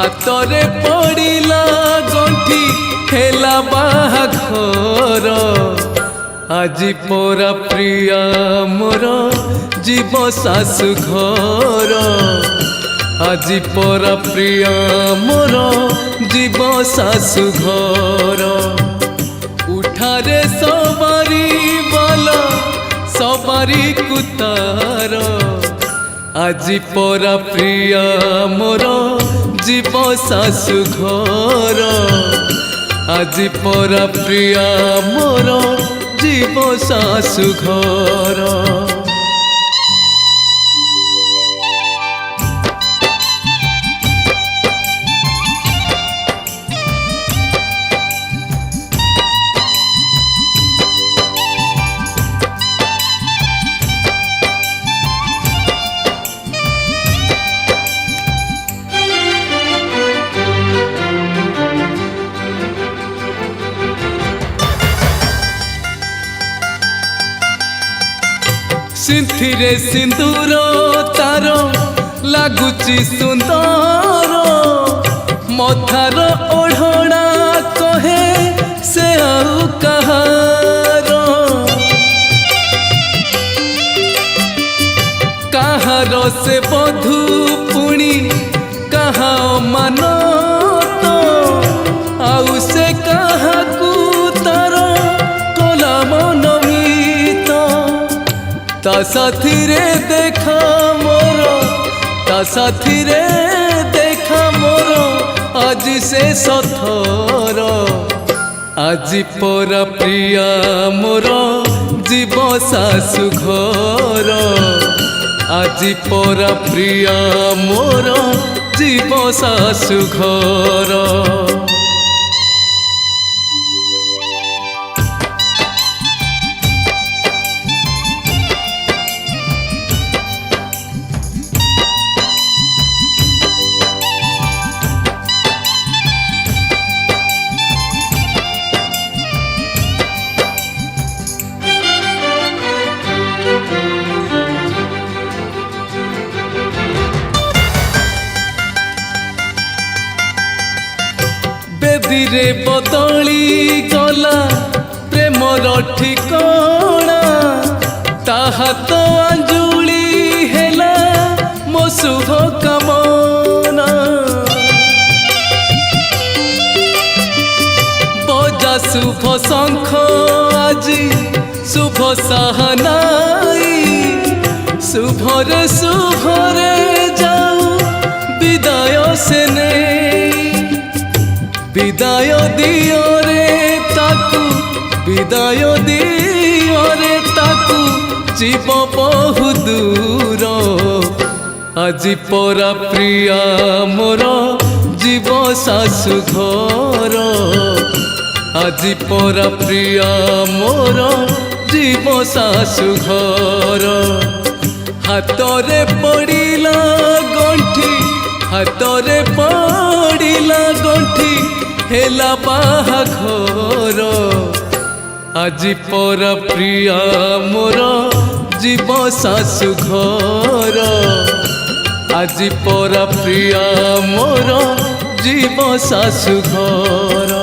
हातरे पड़िला गंठी हेला बाहाघर आज परा प्रिया मोर जीव सासु घर आज परा प्रिया मोर जीव सासु घर उठारे सवारी बाला सवारी कुतार आज परा प्रिया मोर जीव सासु घर आज परा प्रिया मोर जीव सासु घर सिंथिरे सिंदूर तार लगुची सुंदर मथार ओढ़ना कहे से आउ कहार कहार से बधू पुणी कहा मान तो आउ से कहा तार कला मन ता साथी रे देखा मोर ता साथी रे देखा मोर आज से सथर आज परा प्रिया मोर जीव सासु घर आज परा प्रिया मोर जीव सासु घर बेदीरे बदली गला प्रेमर ठिकणा ताहा तो अंजुली हेला मो शुभ कामना बजा शुभ शंख आजी शुभ साहनाई शुभरे शुभरे जाऊ विदाय से नहीं विदाय दियो रे ताकू विदाय दियो रे ताकू जीव बहु दूर आज परा प्रिया मोर जीव सासु घर आज परा प्रिया मोर जीव सासु घर हातरे पड़िला गंठी हातरे पड़िला गंठी हेला बाहाघर आज परा प्रिया मोर जीव सासु घर आज परा प्रिया मोर जीव सासु घर।